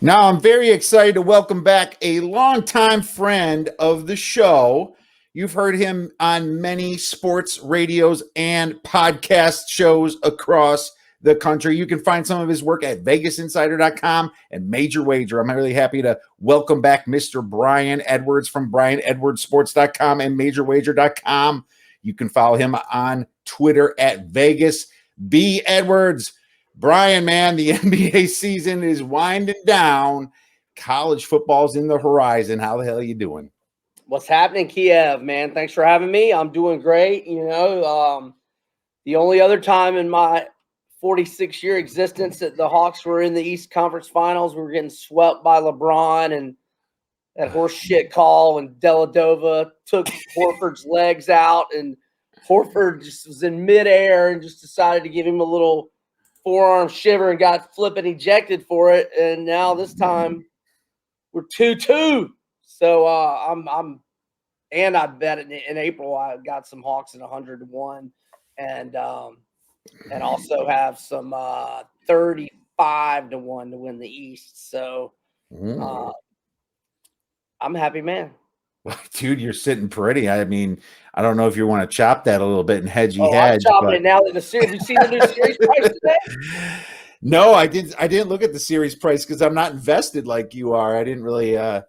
Now, I'm very excited to welcome back a longtime friend of the show. You've heard him on many sports radios and podcast shows across the country. You can find some of his work at vegasinsider.com and Major Wager. I'm really happy to welcome back Mr. Brian Edwards from BrianEdwardsSports.com and MajorWager.com. You can follow him on Twitter at VegasBEdwards. Brian, man, the NBA season is winding down. College football's in the horizon. How the hell are you doing? What's happening, Kiev, man? Thanks for having me. I'm doing great. The only other time in my 46-year existence that the Hawks were in the East Conference Finals, we were getting swept by LeBron and that horse shit call when Deladova took Horford's legs out, and Horford just was in midair and just decided to give him a little forearm shiver and got flipping ejected for it. And now this time we're 2-2. So and I bet in April I got some Hawks at 100-1 and also have some 35-1 to win the East. So I'm a happy man. Dude, you're sitting pretty. I mean, I don't know if you want to chop that a little bit and hedge. I'm chopping it now in the series. You see the new series price today? No, I didn't look at the series price because I'm not invested like you are. I didn't really I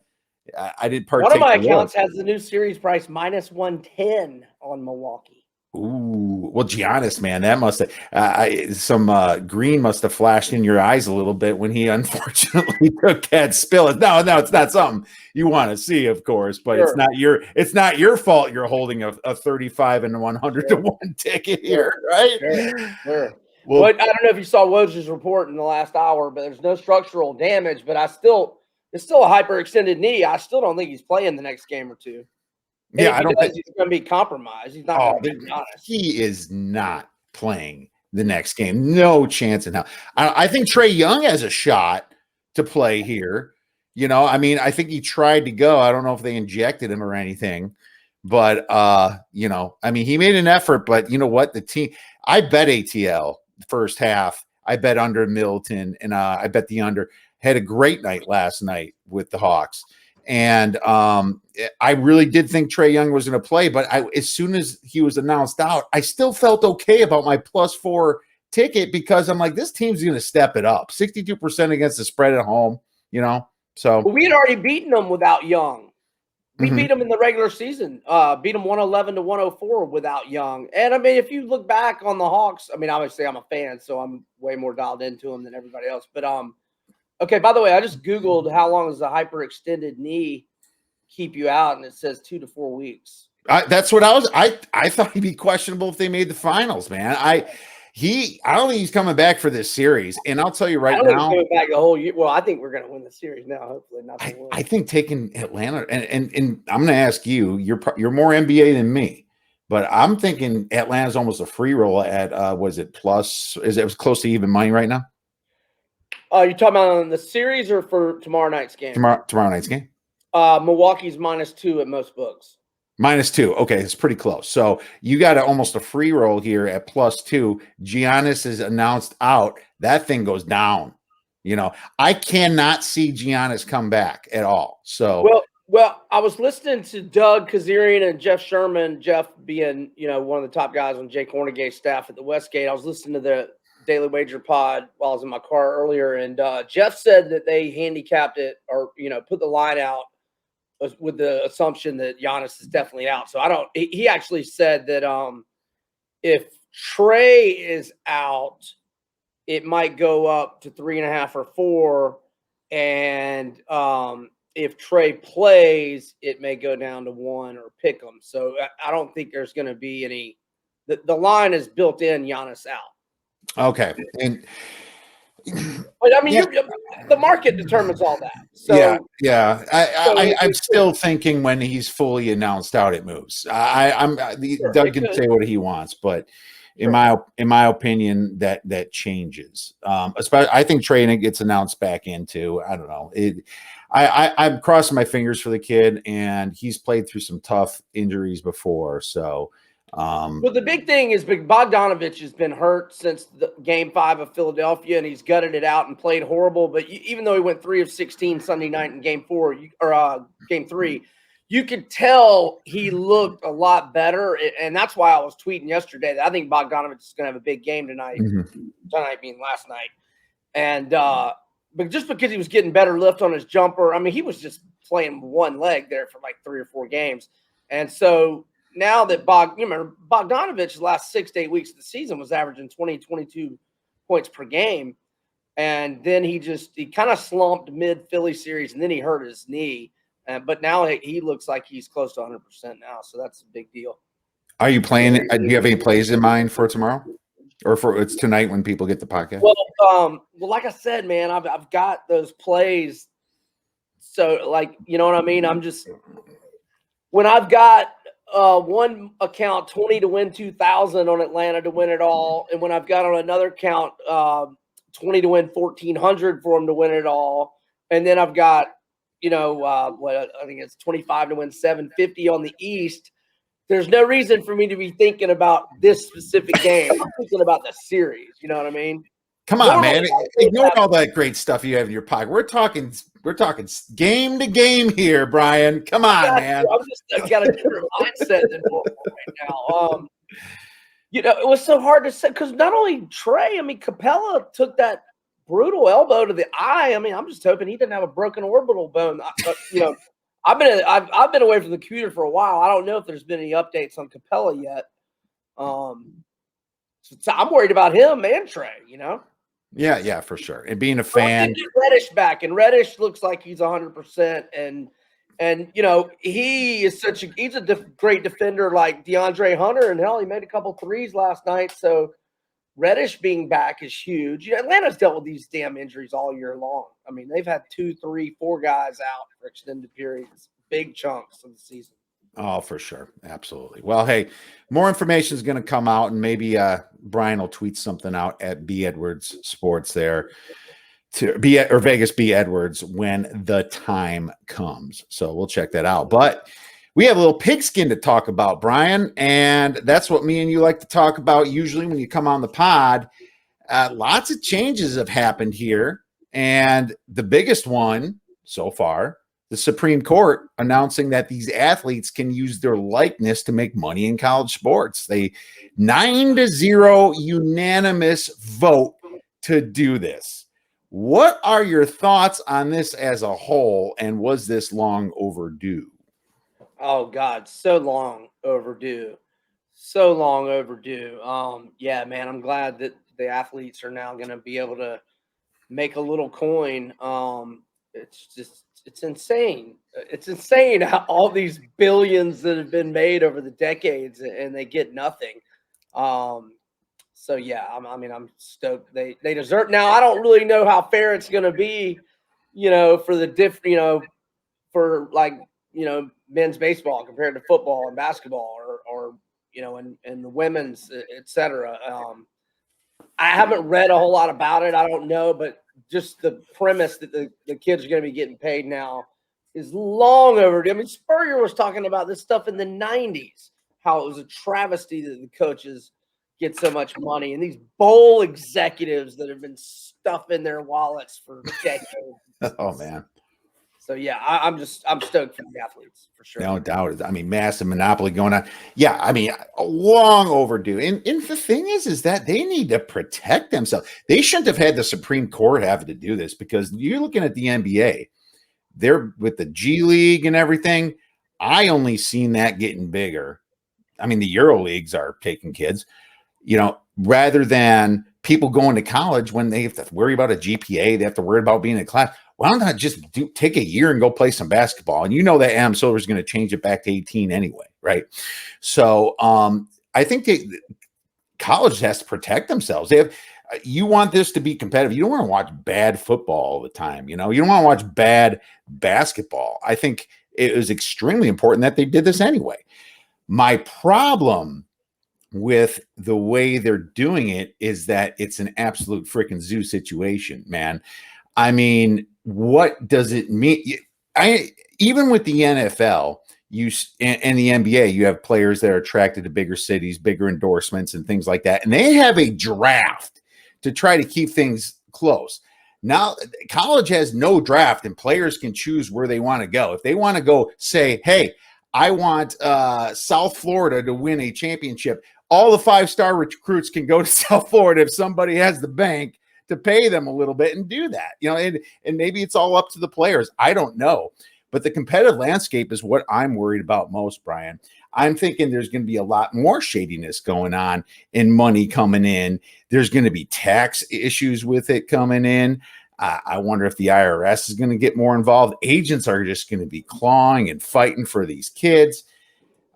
didn't partake. One of my accounts has the new series price minus 110 on Milwaukee. Ooh, well, Giannis, man, that must have some green must have flashed in your eyes a little bit when he unfortunately took that spill. No, it's not something you want to see, of course, but sure. It's not your fault you're holding a 35 and 100-1 ticket here, right? Sure. Well, I don't know if you saw Woj's report in the last hour, but there's no structural damage. But it's still a hyperextended knee. I still don't think he's playing the next game or two. And I don't think he's going to be compromised. He's not going to be honest. He is not playing the next game. No chance in hell. I think Trae Young has a shot to play here. I mean, I think he tried to go. I don't know if they injected him or anything, but I mean, he made an effort. But you know what? The team. I bet ATL the first half. I bet under Middleton, and I bet the under. Had a great night last night with the Hawks. And I really did think Trae Young was going to play, but as soon as he was announced out, I still felt okay about my +4 ticket because I'm like, this team's going to step it up. 62% against the spread at home, So we had already beaten them without Young. We beat them in the regular season. Beat them 111-104 without Young. And I mean, if you look back on the Hawks, I mean, obviously I'm a fan, so I'm way more dialed into them than everybody else. But okay, by the way, I just Googled how long does a hyperextended knee keep you out, and it says 2 to 4 weeks. That's what I thought he'd be questionable if they made the finals, man. I don't think he's coming back for this series, and I'll tell you right now, he's coming back the whole year. Well, I think we're going to win the series now. Hopefully, not. I think taking Atlanta, and I'm going to ask you. You're more NBA than me, but I'm thinking Atlanta's almost a free roll at was it plus? Is it was close to even money right now? You're talking about on the series or for tomorrow night's game? Tomorrow night's game. Milwaukee's -2 at most books. -2. Okay, it's pretty close. So you got almost a free roll here at +2. Giannis is announced out. That thing goes down. I cannot see Giannis come back at all. So well, I was listening to Doug Kazarian and Jeff Sherman. Jeff being one of the top guys on Jake Hornigate's staff at the Westgate. I was listening to the Daily Wager pod while I was in my car earlier, and Jeff said that they handicapped it or put the line out with the assumption that Giannis is definitely out. So he actually said that if Trae is out, it might go up to 3.5 or 4, and if Trae plays, it may go down to 1 or pick him. So I don't think there's going to be any. The line is built in Giannis out. Okay, but I mean, the market determines all that. So I'm still thinking when he's fully announced out, it moves. Doug can say what he wants, but in my opinion, that changes. Especially, I think Trae gets announced back into. I don't know. I'm crossing my fingers for the kid, and he's played through some tough injuries before, so Well, the big thing is Bogdanovich has been hurt since the Game 5 of Philadelphia, and he's gutted it out and played horrible. But even though he went 3 of 16 Sunday night in Game 4 or Game 3, you could tell he looked a lot better, and that's why I was tweeting yesterday that I think Bogdanovich is going to have a big game tonight. Tonight being last night, and but just because he was getting better lift on his jumper, I mean, he was just playing one leg there for like 3 or 4 games, and so. Now that Bogdanovich's last 6 to 8 weeks of the season was averaging 20, 22 points per game. And then he kind of slumped mid Philly series, and then he hurt his knee. But now he looks like he's close to 100% now. So that's a big deal. Are you playing? Do you have any plays in mind for tomorrow, or for it's tonight when people get the podcast? Well, like I said, man, I've got those plays. So, like, you know what I mean? I'm just when I've got one account 20 to win 2,000 on Atlanta to win it all, and when I've got on another account 20 to win 1,400 for them to win it all, and then I've got what I think it's 25 to win 750 on the East. There's no reason for me to be thinking about this specific game. I'm thinking about the series. You know what I mean? Come on, man. Ignore all that great stuff you have in your pocket. We're talking game to game here, Brian. Come on, man. I've got a different mindset than normal right now. It was so hard to say because not only Trey, I mean, Capella took that brutal elbow to the eye. I mean, I'm just hoping he didn't have a broken orbital bone. I've been away from the computer for a while. I don't know if there's been any updates on Capella yet. So I'm worried about him and Trey. Yeah, for sure. And being a fan, get Reddish back, and Reddish looks like he's 100%. And he is he's a great defender like DeAndre Hunter, and hell, he made a couple threes last night. So Reddish being back is huge. Atlanta's dealt with these damn injuries all year long. I mean, they've had 2, 3, 4 guys out for extended periods, big chunks of the season. Oh, for sure. Absolutely. Well, hey, more information is going to come out, and maybe Brian will tweet something out at B Edwards Sports there to Vegas B Edwards when the time comes. So we'll check that out. But we have a little pigskin to talk about, Brian, and that's what me and you like to talk about usually when you come on the pod. Lots of changes have happened here, and the biggest one so far, the Supreme Court announcing that these athletes can use their likeness to make money in college sports. They 9-0 unanimous vote to do this. What are your thoughts on this as a whole, and was this long overdue? Oh God, so long overdue. So long overdue. Yeah, man, I'm glad that the athletes are now going to be able to make a little coin. It's insane. It's insane how all these billions that have been made over the decades and they get nothing. So yeah, I'm stoked. They deserve. Now I don't really know how fair it's going to be, for the for men's baseball compared to football and basketball or and the women's, etc. I haven't read a whole lot about it. I don't know, but just the premise that the kids are going to be getting paid now is long overdue. I mean, Spurrier was talking about this stuff in the 90s, how it was a travesty that the coaches get so much money, and these bowl executives that have been stuffing their wallets for decades. Oh, man. So, yeah, I'm stoked for the athletes, for sure. No doubt. I mean, massive monopoly going on. Yeah, I mean, long overdue. And the thing is that they need to protect themselves. They shouldn't have had the Supreme Court having to do this, because you're looking at the NBA. They're with the G League and everything. I only seen that getting bigger. I mean, the Euro leagues are taking kids, rather than people going to college when they have to worry about a GPA, they have to worry about being in class. Why don't I just take a year and go play some basketball? And that Adam Silver is going to change it back to 18 anyway, right? So I think college has to protect themselves. You want this to be competitive. You don't want to watch bad football all the time. You don't want to watch bad basketball. I think it was extremely important that they did this anyway. My problem with the way they're doing it is that it's an absolute freaking zoo situation, man. I mean, what does it mean? Even with the NFL, in the NBA, you have players that are attracted to bigger cities, bigger endorsements, and things like that. And they have a draft to try to keep things close. Now, college has no draft, and players can choose where they want to go. If they want to go, say, hey, I want South Florida to win a championship, all the 5-star recruits can go to South Florida if somebody has the bank to pay them a little bit and do that. And maybe it's all up to the players. I don't know. But the competitive landscape is what I'm worried about most, Brian. I'm thinking there's going to be a lot more shadiness going on and money coming in. There's going to be tax issues with it coming in. I wonder if the IRS is going to get more involved. Agents are just going to be clawing and fighting for these kids.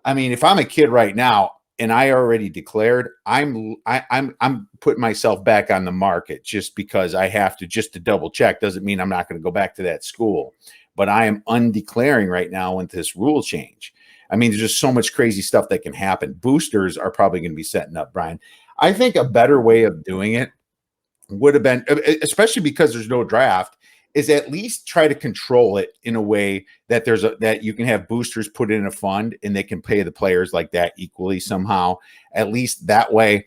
I mean, if I'm a kid right now and I already declared, I'm putting myself back on the market just because I have to, just to double check. Doesn't mean I'm not going to go back to that school. But I am undeclaring right now with this rule change. I mean, there's just so much crazy stuff that can happen. Boosters are probably going to be setting up, Brian. I think a better way of doing it would have been, especially because there's no draft, is at least try to control it in a way that that you can have boosters put in a fund and they can pay the players like that equally somehow. At least that way,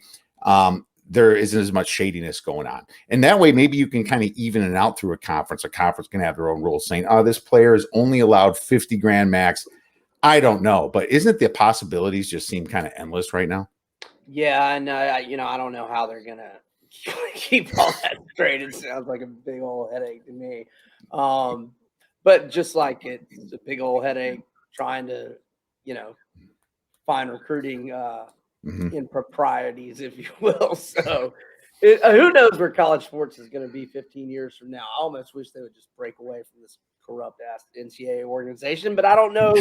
there isn't as much shadiness going on. And that way, maybe you can kind of even it out through a conference. A conference can have their own rules saying, oh, this player is only allowed 50 grand max. I don't know. But isn't the possibilities just seem kind of endless right now? Yeah. And, I don't know how they're going to keep all that straight. It sounds like a big old headache to me. But just like it's a big old headache trying to, find recruiting improprieties, if you will. So who knows where college sports is going to be 15 years from now. I almost wish they would just break away from this corrupt ass NCAA organization, but I don't know.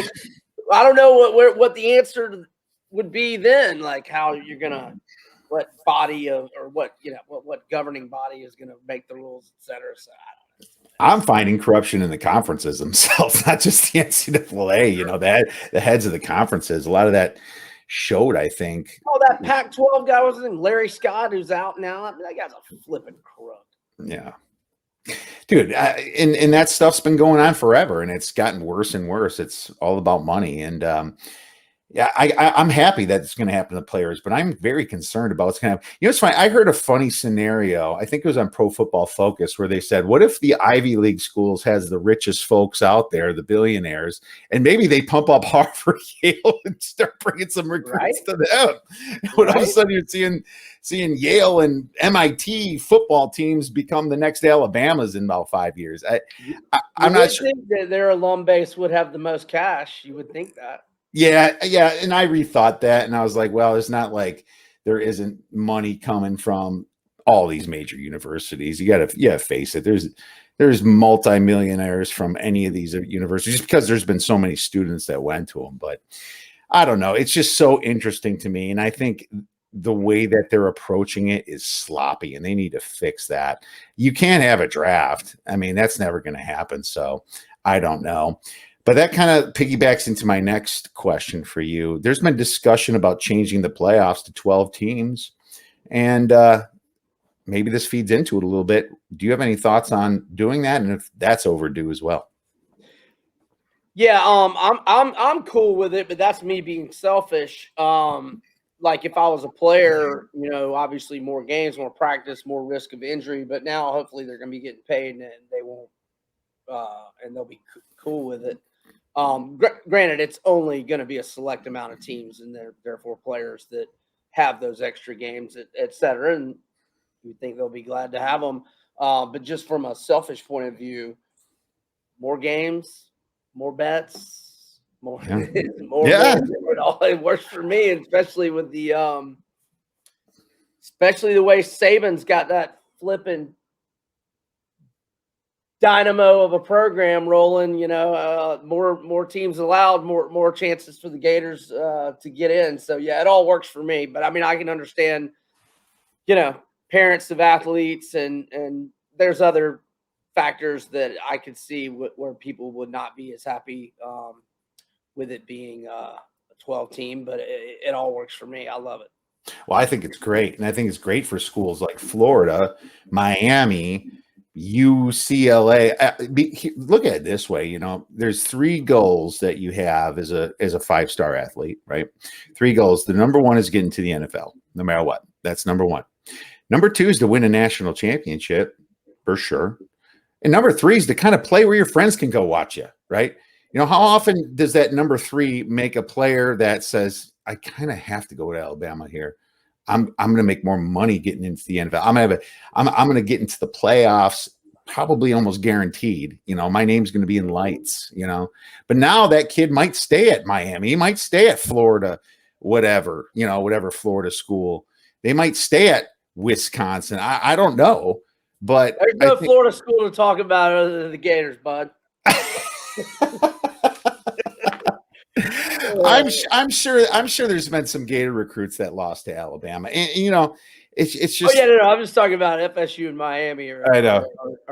I don't know what the answer would be then, like how you're going to, what body of, or what governing body is going to make the rules, et cetera. So I don't know. I'm finding corruption in the conferences themselves, not just the NCAA, the heads of the conferences. A lot of that showed, I think. Oh, that Pac-12 guy was in Larry Scott, who's out now. I mean, that guy's a flipping corrupt. Yeah. Dude, and that stuff's been going on forever, and it's gotten worse and worse. It's all about money. And yeah, I'm happy that it's going to happen to players, but I'm very concerned about what's going to happen. It's funny. I heard a funny scenario. I think it was on Pro Football Focus where they said, what if the Ivy League schools has the richest folks out there, the billionaires, and maybe they pump up Harvard, Yale, and start bringing some recruits to them. When all of a sudden you're seeing Yale and MIT football teams become the next Alabamas in about 5 years. I'm not sure. Think that their alum base would have the most cash. You would think that. Yeah. And I rethought that, and I was like, well, it's not like there isn't money coming from all these major universities. You got to face it. There's multimillionaires from any of these universities just because there's been so many students that went to them. But I don't know. It's just so interesting to me, and I think the way that they're approaching it is sloppy, and they need to fix that. You can't have a draft. I mean, that's never going to happen. So I don't know. But that kind of piggybacks into my next question for you. There's been discussion about changing the playoffs to 12 teams, and maybe this feeds into it a little bit. Do you have any thoughts on doing that, and if that's overdue as well? Yeah, I'm cool with it, but that's me being selfish. Like if I was a player, obviously more games, more practice, more risk of injury. But now hopefully they're going to be getting paid, and they won't, and they'll be cool with it. Granted, it's only going to be a select amount of teams and therefore players that have those extra games, et cetera. And you think they'll be glad to have them. But just from a selfish point of view, more games, more bets, more. It works for me, especially with especially the way Saban's got that flipping dynamo of a program rolling, more teams allowed, more chances for the Gators to get in. So yeah, it all works for me. But I mean, I can understand, parents of athletes and there's other factors that I could see where people would not be as happy with it being a 12 team, but it all works for me. I love it. Well, I think it's great. And I think it's great for schools like Florida, Miami, UCLA. Look at it this way, there's 3 goals that you have as a 5-star athlete, right? 3 goals. The number 1 is getting to the NFL, no matter what. That's number 1. Number 2 is to win a national championship, for sure. And number 3 is to kind of play where your friends can go watch you, right? How often does that number 3 make a player that says, I kind of have to go to Alabama here? I'm going to make more money getting into the NFL. I'm going to get into the playoffs, probably almost guaranteed. My name's going to be in lights. But now that kid might stay at Miami. He might stay at Florida, whatever Florida school. They might stay at Wisconsin. I don't know, but there's no Florida school to talk about other than the Gators, bud. I'm sure there's been some Gator recruits that lost to Alabama, and it's just. Oh yeah, no, I'm just talking about FSU and Miami. I know.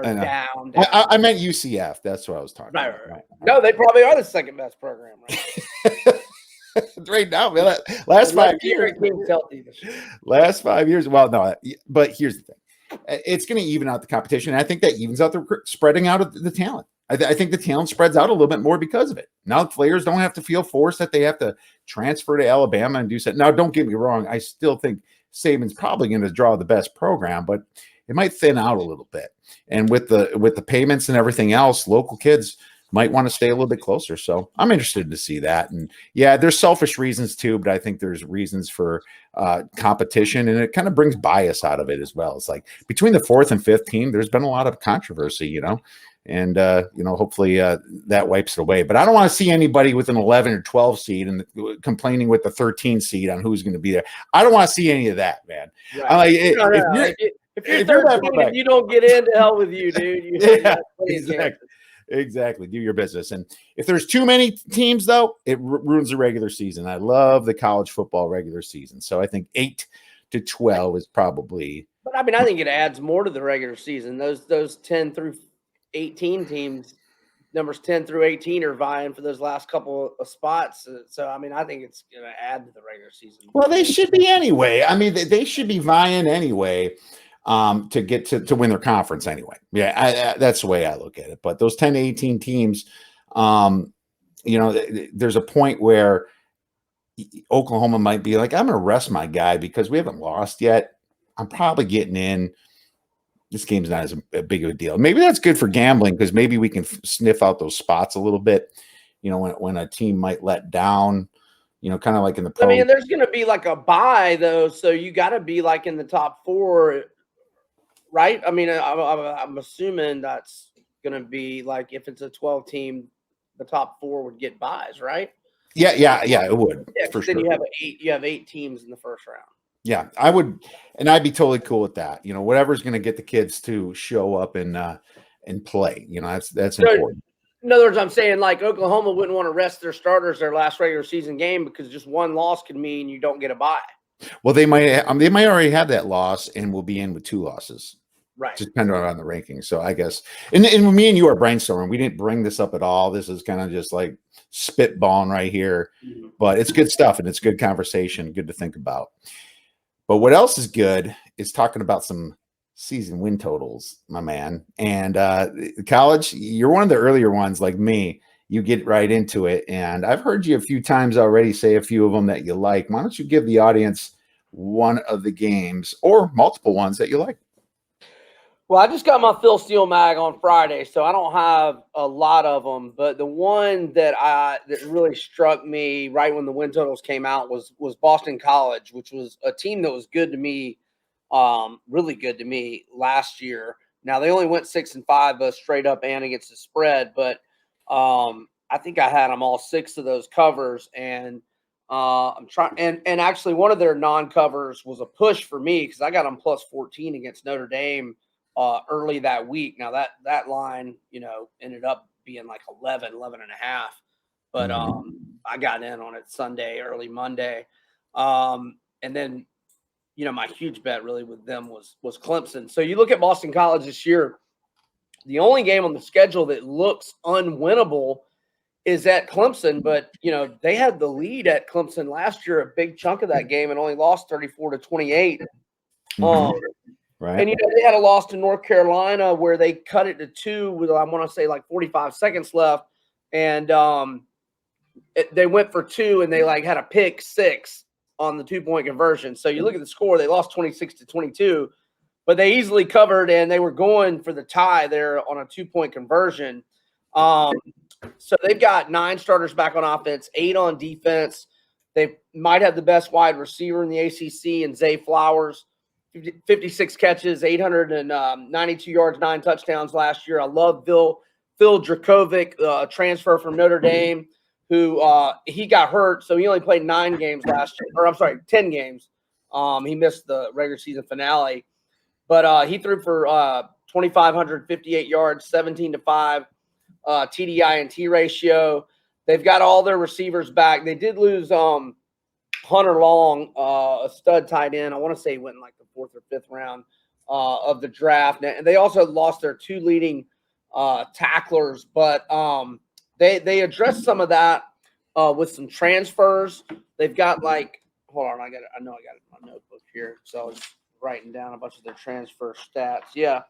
Down. I meant UCF. That's what I was talking about. Right. No, they probably are the second best program right now, man. Last 5 years. Last 5 years. Well, no, but here's the thing: it's going to even out the competition. And I think that evens out the spreading out of the talent. I think the talent spreads out a little bit more because of it. Now players don't have to feel forced that they have to transfer to Alabama and do something. Now, don't get me wrong. I still think Saban's probably going to draw the best program, but it might thin out a little bit. And with the payments and everything else, local kids might want to stay a little bit closer. So I'm interested to see that. And yeah, there's selfish reasons too, but I think there's reasons for competition, and it kind of brings bias out of it as well. It's like between the 4th and 5th team, there's been a lot of controversy, and hopefully that wipes it away. But I don't want to see anybody with an 11 or 12 seed and complaining with the 13 seed on who's going to be there. I don't want to see any of that, man. Right. If you're 13 and you don't get in, to hell with you, dude. Exactly. Do your business. And if there's too many teams, though, it ruins the regular season. I love the college football regular season. So I think 8 to 12 is probably. But I think it adds more to the regular season. Those 10 through 18 teams, numbers 10 through 18 are vying for those last couple of spots. So, I think it's going to add to the regular season. Well, they should be anyway. They should be vying anyway to get to win their conference anyway. Yeah, that's the way I look at it. But those 10 to 18 teams, there's a point where Oklahoma might be like, I'm going to rest my guy because we haven't lost yet. I'm probably getting in. This game's not as big of a deal. Maybe that's good for gambling because maybe we can sniff out those spots a little bit. When a team might let down, kind of like in the pro. There's going to be like a bye though, so you got to be like in the top 4, right? I'm assuming that's going to be like if it's a 12 team, the top 4 would get buys, right? Yeah, it would. Yeah, for then sure. you have 8 teams in the first round. Yeah, I would, and I'd be totally cool with that. Whatever's going to get the kids to show up and play. That's important. In other words, I'm saying like Oklahoma wouldn't want to rest their starters their last regular season game because just one loss could mean you don't get a bye. Well, they might already have that loss and will be in with 2 losses. Right. Just depending on the rankings. So I guess, and me and you are brainstorming. We didn't bring this up at all. This is kind of just like spitballing right here, but it's good stuff and it's good conversation. Good to think about. But what else is good is talking about some season win totals, my man. And college, you're one of the earlier ones like me. You get right into it. And I've heard you a few times already say a few of them that you like. Why don't you give the audience one of the games or multiple ones that you like? Well, I just got my Phil Steele mag on Friday, so I don't have a lot of them. But the one that really struck me right when the win totals came out was Boston College, which was a team that was good to me, really good to me last year. Now they only went 6-5, but straight up and against the spread. But I think I had them all 6 of those covers, and I'm trying. And actually, one of their non-covers was a push for me because I got them plus 14 against Notre Dame early that week. Now that line, ended up being like 11 and a half, but I got in on it Sunday, early Monday. And then, my huge bet really with them was Clemson. So you look at Boston College this year, the only game on the schedule that looks unwinnable is at Clemson, but they had the lead at Clemson last year, a big chunk of that game, and only lost 34-28. Right. And they had a loss to North Carolina where they cut it to 2 with, I want to say, like 45 seconds left, and they went for 2 and they like had a pick 6 on the 2-point conversion. So you look at the score, they lost 26-22, but they easily covered and they were going for the tie there on a 2-point conversion. So they've got 9 starters back on offense, 8 on defense. They might have the best wide receiver in the ACC in Zay Flowers, 56 catches, 892 yards, 9 touchdowns last year. I love Phil Dracovic, transfer from Notre Dame, who he got hurt, so he only played 9 games last year, or I'm sorry, 10 games. He missed the regular season finale, but he threw for 2,558 yards, 17-5 TDI and T ratio. They've got all their receivers back. They did lose Hunter Long, a stud tight end. I want to say he went in like the 4th or 5th round of the draft. And they also lost their 2 leading tacklers, but they addressed some of that with some transfers. They've got like, hold on, I know I got it in my notebook here, so I was writing down a bunch of their transfer stats. Yeah.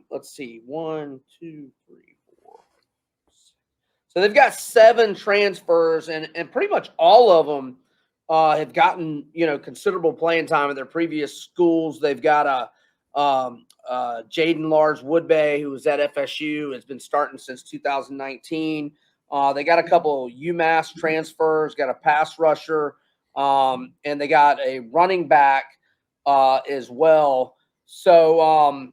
Let's see, 1, 2, 3, 4. So they've got 7 transfers, and pretty much all of them have gotten considerable playing time at their previous schools. They've got Jaden Lars Woodbay, who was at FSU, has been starting since 2019. They got a couple UMass transfers, got a pass rusher, and they got a running back as well. So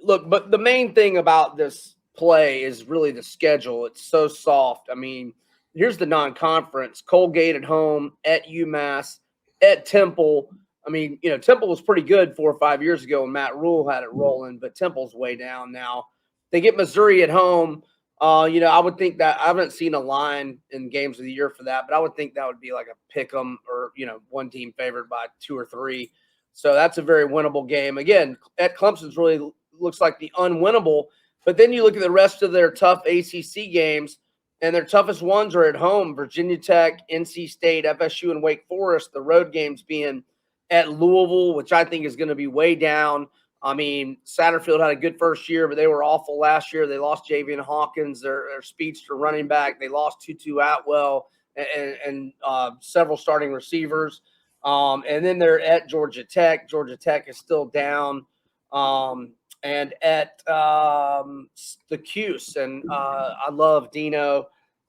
look, but the main thing about this play is really the schedule. It's so soft. I mean, here's the non-conference: Colgate at home, at UMass, at Temple. I mean, Temple was pretty good 4 or 5 years ago when Matt Rule had it rolling, but Temple's way down now. They get Missouri at home. I would think that I haven't seen a line in games of the year for that, but I would think that would be like a pick 'em, or one team favored by 2 or 3. So that's a very winnable game. Again, at Clemson's really looks like the unwinnable. But then you look at the rest of their tough ACC games, and their toughest ones are at home: Virginia Tech, NC State, FSU, and Wake Forest. The road games being at Louisville, which I think is going to be way down. I mean, Satterfield had a good first year, but they were awful last year. They lost Javian Hawkins, their speedster running back. They lost Tutu Atwell and several starting receivers. And then they're at Georgia Tech. Georgia Tech is still down. And at the Cuse. And I love Dino.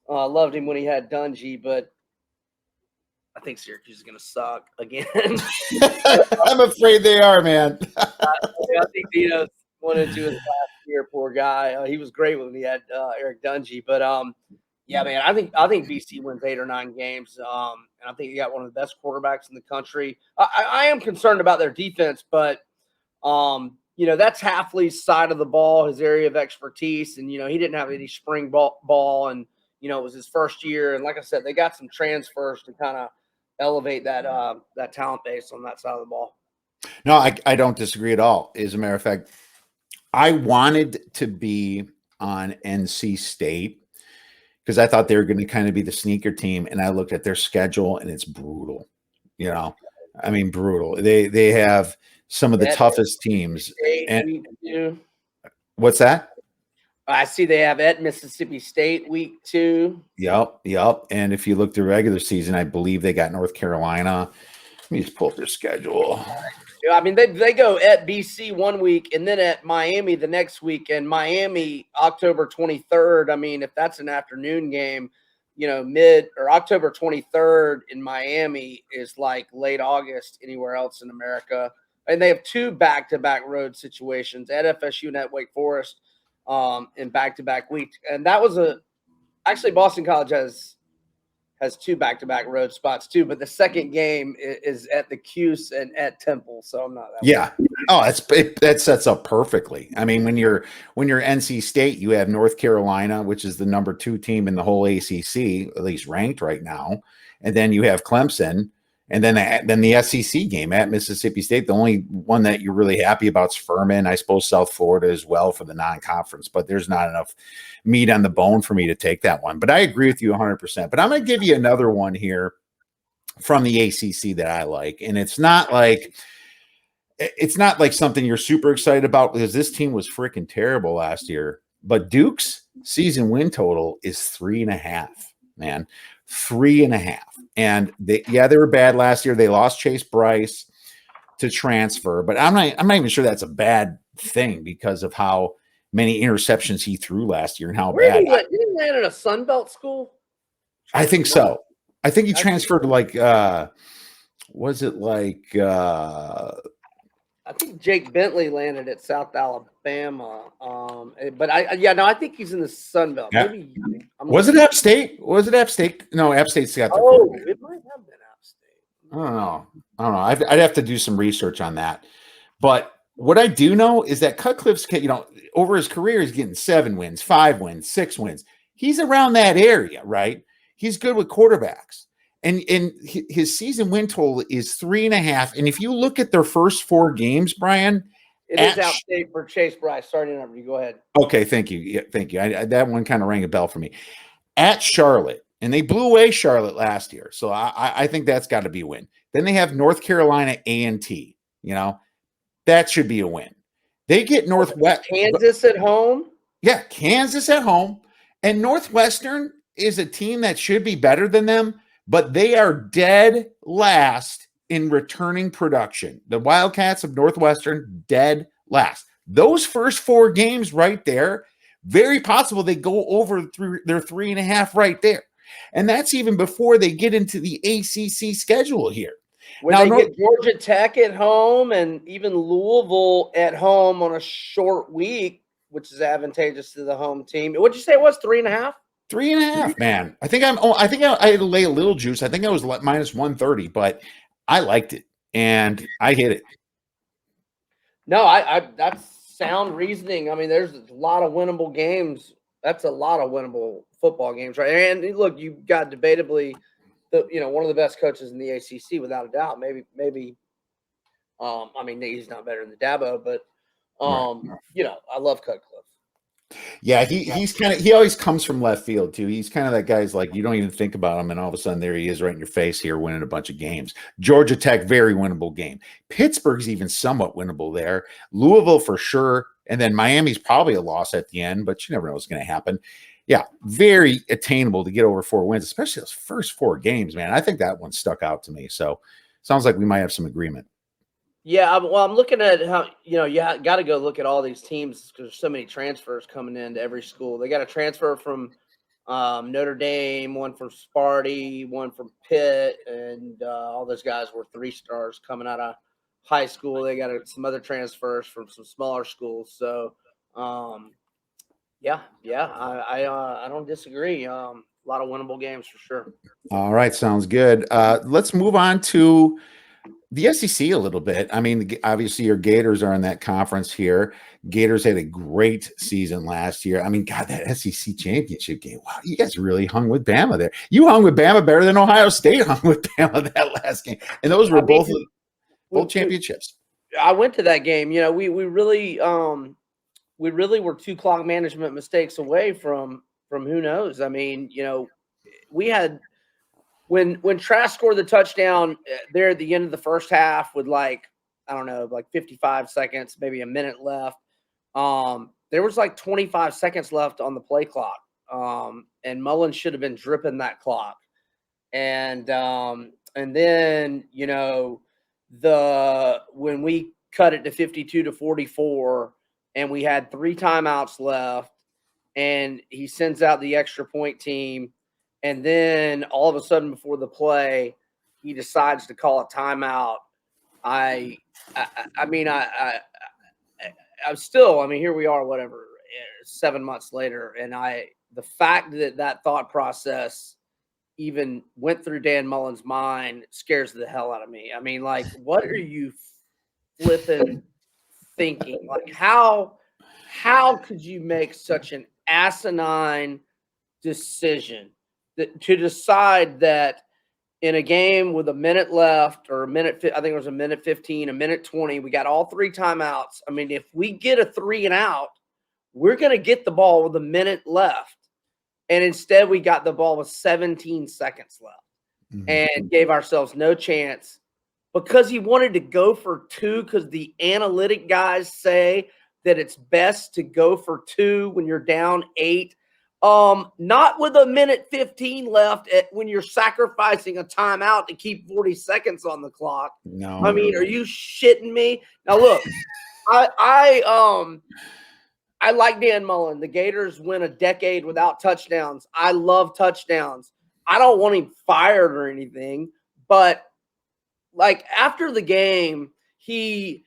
Loved him when he had Dungy, but I think Syracuse is going to suck again. I'm afraid they are, man. I think Dino's went into his last year, poor guy. He was great when he had Eric Dungy. But, yeah, man, I think BC wins 8 or 9 games. And I think he got one of the best quarterbacks in the country. I am concerned about their defense, but that's Hafley's side of the ball, his area of expertise. And, he didn't have any spring ball and, it was his first year. And like I said, they got some transfers to kind of elevate that talent base on that side of the ball. No, I don't disagree at all. As a matter of fact, I wanted to be on NC State because I thought they were going to kind of be the sneaker team. And I looked at their schedule and it's brutal. I mean, brutal. They have some of the toughest teams. And what's that? I see they have at Mississippi State week 2. Yep. And if you look the regular season, I believe they got North Carolina. Let me just pull up their schedule. I mean, they go at BC one week and then at Miami the next week. And Miami, October 23rd. I mean, if that's an afternoon game, October 23rd in Miami is like late August anywhere else in America. And they have 2 back-to-back road situations at FSU and at Wake Forest. In back-to-back weeks. And that was actually Boston College has 2 back-to-back road spots too, but the second game is at the Cuse and at Temple. So I'm not that way. Oh, that sets up perfectly. I mean, when you're NC State, you have North Carolina, which is the number 2 team in the whole ACC, at least ranked right now. And then you have Clemson. And then the SEC game at Mississippi State. The only one that you're really happy about is Furman. I suppose South Florida as well for the non-conference, but there's not enough meat on the bone for me to take that one. But I agree with you 100%. But I'm going to give you another one here from the ACC that I like. And it's not like it's not like something you're super excited about because this team was freaking terrible last year. But Duke's season win total is 3.5, man. 3.5. And they were bad last year. They lost Chase Bryce to transfer, but I'm not even sure that's a bad thing because of how many interceptions he threw last year and how Where bad. did he land at a Sun Belt school? I think so. I think he transferred to like was it like I think Jake Bentley landed at South Alabama. But I think he's in the Sun Belt. yeah. Maybe Was it App State? Was it App State? No, App State's got the quarterback. It might have been App State. I don't know. I'd have to do some research on that. But what I do know is that Cutcliffe's, over his career, he's getting 7 wins, 5 wins, 6 wins. He's around that area, right? He's good with quarterbacks. And his season win total is 3.5. And if you look at their first 4 games, Brian, it is App State for Chase Bryce. Sorry to interrupt you. Go ahead. Okay, thank you. Yeah, thank you. That one kind of rang a bell for me. At Charlotte, and they blew away Charlotte last year, so I think that's got to be a win. Then they have North Carolina A&T. That should be a win. They get Northwest Kansas at home. Yeah, Kansas at home, and Northwestern is a team that should be better than them, but they are dead last in returning production. The Wildcats of Northwestern, dead last. Those first 4 games right there, very possible they go over their 3.5 right there. And that's even before they get into the ACC schedule here. When they get Georgia Tech at home and even Louisville at home on a short week, which is advantageous to the home team. What'd you say it was, 3.5? 3.5, man. I think I had to lay a little juice. I think I was minus 130, but I liked it and I hit it. No, that's sound reasoning. I mean, there's a lot of winnable games. That's a lot of winnable football games, right? And look, you've got debatably one of the best coaches in the ACC without a doubt. Maybe. I mean, he's not better than the Dabo, but I love Cutcliffe. Yeah, he always comes from left field too. He's kind of that guy's like you don't even think about him, and all of a sudden there he is right in your face here, winning a bunch of games. Georgia Tech, very winnable game. Pittsburgh's even somewhat winnable there. Louisville for sure, and then Miami's probably a loss at the end, but you never know what's going to happen. Yeah, very attainable to get over 4 wins, especially those first 4 games, man. I think that one stuck out to me. So sounds like we might have some agreement. Yeah, I'm looking at how you got to go look at all these teams because there's so many transfers coming into every school. They got a transfer from Notre Dame, one from Sparty, one from Pitt, and all those guys were 3-stars coming out of high school. They got some other transfers from some smaller schools. So, I don't disagree. A lot of winnable games for sure. All right, sounds good. Let's move on to the SEC a little bit. I mean, obviously your Gators are in that conference here. Gators had a great season last year. I mean, God, that SEC championship game. Wow, you guys really hung with Bama there. You hung with Bama better than Ohio State hung with Bama that last game. And those were both championships. I went to that game. We really were 2 clock management mistakes away from who knows. I mean, we had when Trask scored the touchdown there at the end of the first half with 55 seconds, maybe a minute left. There was 25 seconds left on the play clock. And Mullen should have been dripping that clock. And then, when we cut it to 52-44 and we had 3 timeouts left and he sends out the extra point team. And then all of a sudden before the play, he decides to call a timeout. I'm still, here we are, 7 months later. And the fact that thought process even went through Dan Mullen's mind scares the hell out of me. I mean, what are you flipping thinking? How could you make such an asinine decision to decide that in a game with a minute left or I think it was a minute 15, a minute 20, we got all 3 timeouts. I mean, if we get a 3 and out, we're going to get the ball with a minute left. And instead we got the ball with 17 seconds left and gave ourselves no chance because he wanted to go for 2 because the analytic guys say that it's best to go for 2 when you're down 8. Not with a minute 15 left when you're sacrificing a timeout to keep 40 seconds on the clock. No. I mean, are you shitting me? Now look, I like Dan Mullen. The Gators win a decade without touchdowns. I love touchdowns. I don't want him fired or anything, but like after the game, he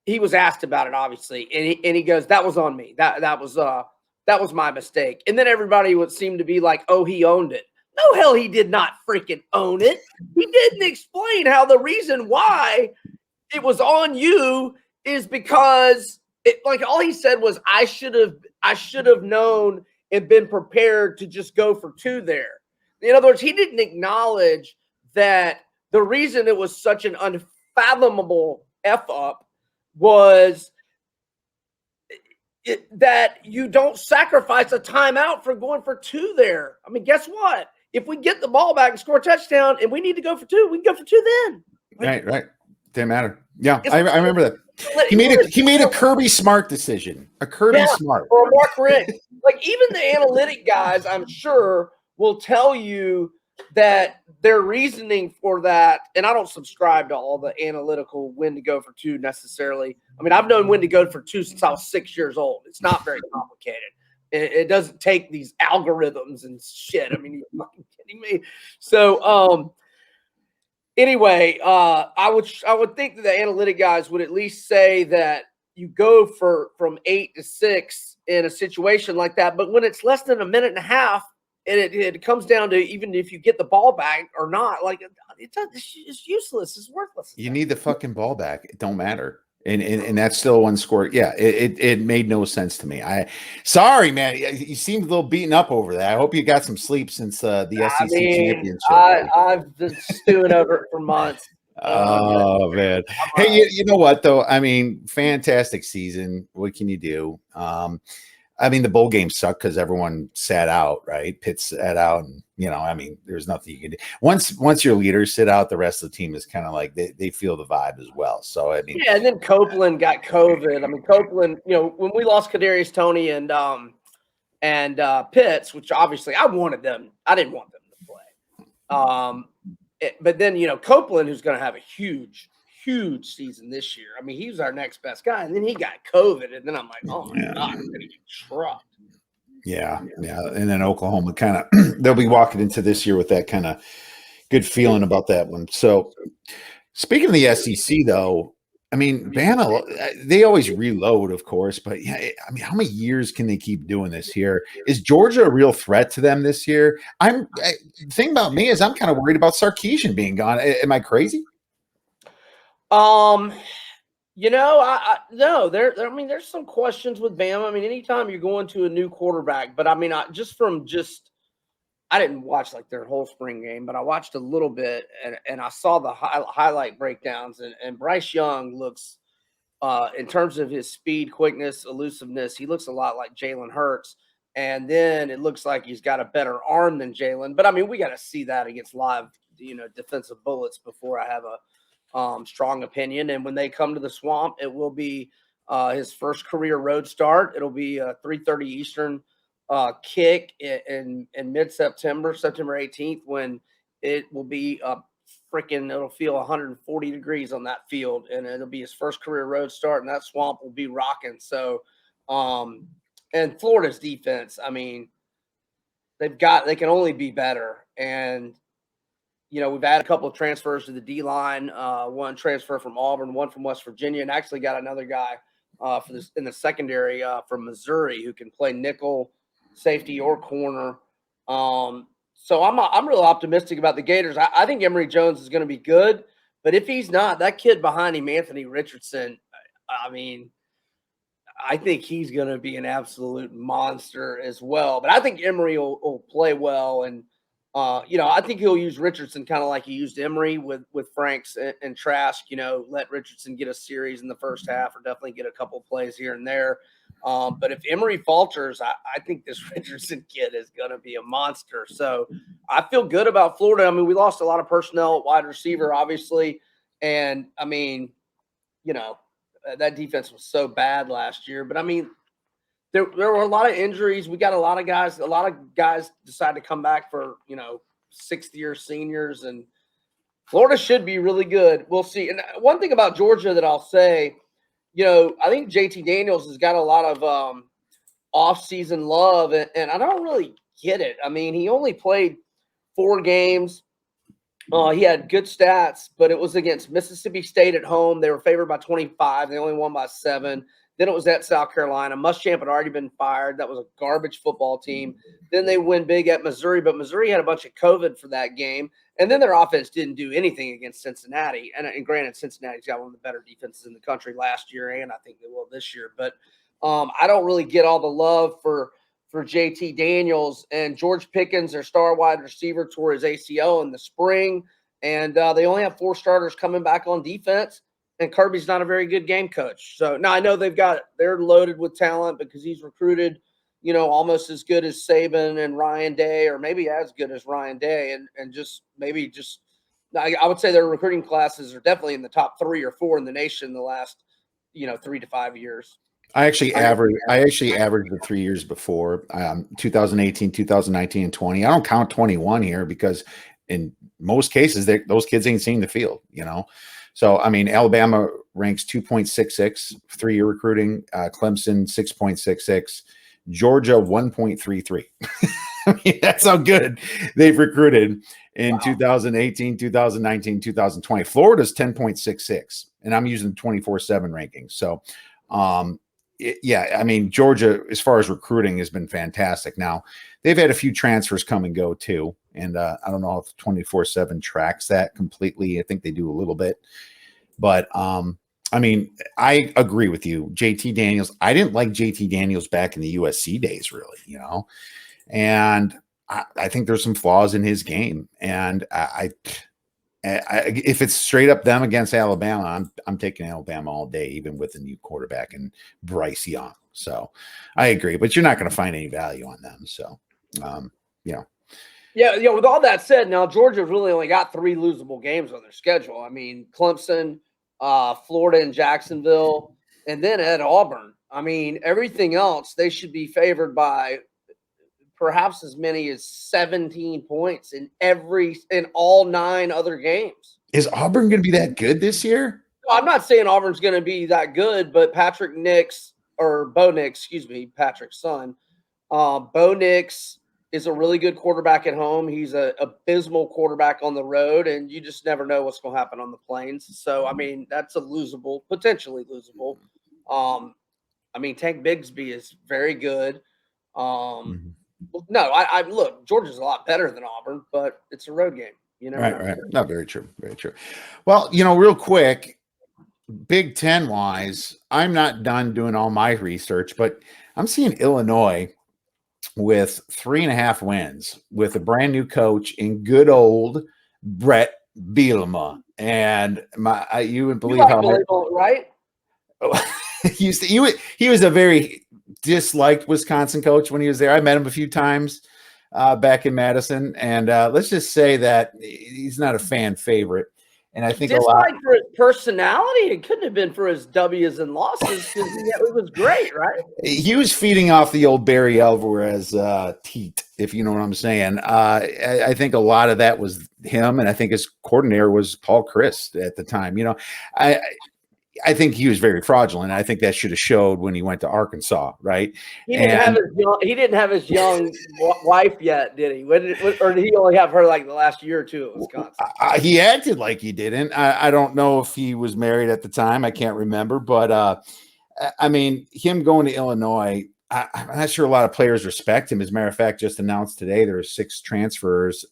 was asked about it, obviously, and he goes, "That was on me. That was my mistake." And then everybody would seem to be like, "Oh, he owned it." No, hell, he did not freaking own it. He didn't explain how the reason why it was on you is because like all he said was, I should have known and been prepared to just go for 2 there. In other words, he didn't acknowledge that the reason it was such an unfathomable F up was that you don't sacrifice a timeout for going for 2 there. I mean, guess what? If we get the ball back and score a touchdown and we need to go for 2, we can go for 2 then. Right. Didn't matter. Yeah, I remember that. He made a Kirby Smart decision. A Kirby Smart. Or a Mark Richt. Like even the analytic guys, I'm sure, will tell you that their reasoning for that, and I don't subscribe to all the analytical when to go for 2 necessarily. I mean, I've known when to go for 2 since I was 6 years old. It's not very complicated. It doesn't take these algorithms and shit. I mean, you're fucking kidding me. So, anyway, I would think that the analytic guys would at least say that you go from 8 to 6 in a situation like that. But when it's less than a minute and a half, and it comes down to even if you get the ball back or not, like it's useless. It's worthless. You need the fucking ball back. It don't matter. And that's still one score. Yeah, it made no sense to me. Sorry, man. You seemed a little beaten up over that. I hope you got some sleep since the SEC championship. I've been stewing over it for months. Oh man. Hey, you know what though? I mean, fantastic season. What can you do? I mean, the bowl game sucked because everyone sat out, right? Pitt sat out, and I mean, there's nothing you can do. Once your leaders sit out, the rest of the team is kind of like they feel the vibe as well. So I mean, yeah. And then Copeland got COVID. I mean, Copeland, when we lost Kadarius Toney and Pitts, which obviously I wanted them, I didn't want them to play. But then Copeland, who's going to have a huge season this year. I mean, he was our next best guy, and then he got COVID, and then I'm like, oh my God, I'm going to get trucked. Yeah. And then Oklahoma kind of they'll be walking into this year with that kind of good feeling about that one. So speaking of the SEC, though, I mean, Bama, they always reload, of course, but yeah, I mean, how many years can they keep doing this here? Is Georgia a real threat to them this year? The thing about me is I'm kind of worried about Sarkisian being gone. Am I crazy? No, I mean, there's some questions with Bama. I mean, anytime you're going to a new quarterback, but I mean, I didn't watch like their whole spring game, but I watched a little bit and I saw the highlight breakdowns and Bryce Young looks, in terms of his speed, quickness, elusiveness, he looks a lot like Jalen Hurts. And then it looks like he's got a better arm than Jalen. But I mean, we got to see that against live, defensive bullets before I have a strong opinion. And when they come to the Swamp, it will be his first career road start. It'll be a 3:30 Eastern kick in mid-September, September 18th, when it will be it'll feel 140 degrees on that field, and it'll be his first career road start, and that Swamp will be rocking. So, and Florida's defense, I mean, they can only be better. And we've had a couple of transfers to the D-line, one transfer from Auburn, one from West Virginia, and actually got another guy for this in the secondary from Missouri who can play nickel, safety, or corner. So I'm really optimistic about the Gators. I think Emory Jones is going to be good, but if he's not, that kid behind him, Anthony Richardson, I mean, I think he's going to be an absolute monster as well. But I think Emory will play well, and I think he'll use Richardson kind of like he used Emory with Franks and Trask. Let Richardson get a series in the first half, or definitely get a couple of plays here and there. But if Emory falters, I think this Richardson kid is going to be a monster. So I feel good about Florida. I mean, we lost a lot of personnel at wide receiver, obviously, And I mean, you know, that defense was so bad last year. But I mean, there were a lot of injuries. We got a lot of guys decide to come back for, sixth year seniors, and Florida should be really good. We'll see. And one thing about Georgia that I'll say, I think JT Daniels has got a lot of off-season love, and I don't really get it. I mean, he only played 4 games. He had good stats, but it was against Mississippi State at home. They were favored by 25. They only won by 7. Then it was at South Carolina. Muschamp had already been fired. That was a garbage football team. Then they win big at Missouri, but Missouri had a bunch of COVID for that game. And then their offense didn't do anything against Cincinnati. And granted, Cincinnati's got one of the better defenses in the country last year, and I think they will this year. But I don't really get all the love for JT Daniels. And George Pickens, their star wide receiver, tore his ACL in the spring. And they only have 4 starters coming back on defense. And Kirby's not a very good game coach. So now I know they're loaded with talent because he's recruited, almost as good as Saban and Ryan Day, or maybe as good as Ryan Day. And I would say their recruiting classes are definitely in the top 3 or 4 in the nation the last, 3 to 5 years. I actually averaged the 3 years before, 2018, 2019, and 20. I don't count 21 here because in most cases those kids ain't seen the field, So, I mean, Alabama ranks 2.66 3-year recruiting, Clemson 6.66, Georgia 1.33. I mean, that's how good they've recruited in 2018, 2019, 2020. Florida's 10.66, and I'm using 24/7 rankings. So, I mean, Georgia, as far as recruiting, has been fantastic. Now, they've had a few transfers come and go too, and I don't know if 24/7 tracks that completely. I think they do a little bit, but I mean, I agree with you, JT Daniels. I didn't like JT Daniels back in the USC days, really, and I think there's some flaws in his game, and if it's straight up them against Alabama, I'm taking Alabama all day, even with a new quarterback and Bryce Young. So I agree, but you're not going to find any value on them. So, Yeah. With all that said, now Georgia really only got 3 losable games on their schedule. I mean, Clemson, Florida, and Jacksonville, and then at Auburn. I mean, everything else they should be favored by perhaps as many as 17 points in all 9 other games. Is Auburn going to be that good this year? No, I'm not saying Auburn's going to be that good, but Bo Nix, Patrick's son, Bo Nix is a really good quarterback at home. He's an abysmal quarterback on the road, and you just never know what's going to happen on the plains. So, I mean, that's potentially losable. I mean, Tank Bigsby is very good. No, I look, Georgia's a lot better than Auburn, but it's a road game. Right. No, very true. Very true. Well, real quick, Big Ten wise, I'm not done doing all my research, but I'm seeing Illinois with 3.5 wins with a brand new coach in good old Brett Bielema. And you would believe how much, right? he was a very disliked Wisconsin coach when he was there. I met him a few times back in Madison, and let's just say that he's not a fan favorite. And I think disliked for his personality. It couldn't have been for his W's and losses because it was great, right? He was feeding off the old Barry Alvarez teat, if you know what I'm saying. I think a lot of that was him, and I think his coordinator was Paul Chryst at the time. I think he was very fraudulent. I think that should have showed when he went to Arkansas, right? He didn't have his young wife yet, did he? Or did he only have her like the last year or two at Wisconsin? He acted like he didn't. I don't know if he was married at the time. I can't remember. But, I mean, him going to Illinois, I'm not sure a lot of players respect him. As a matter of fact, just announced today there are 6 transfers,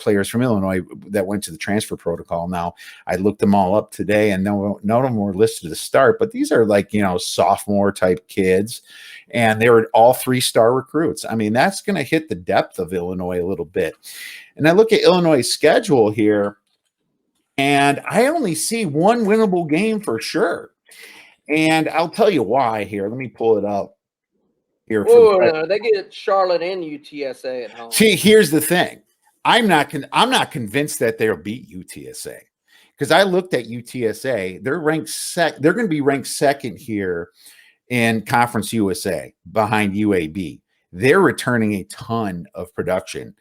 players from Illinois that went to the transfer protocol. Now, I looked them all up today, and none of them were listed to start. But these are like, sophomore type kids, and they were all 3-star recruits. I mean, that's going to hit the depth of Illinois a little bit. And I look at Illinois' schedule here, and I only see one winnable game for sure. And I'll tell you why here. Let me pull it up. No, they get Charlotte and UTSA at home. See, here's the thing. I'm not convinced that they'll beat UTSA because I looked at UTSA. They're ranked They're going to be ranked second here in Conference USA behind UAB. They're returning a ton of production.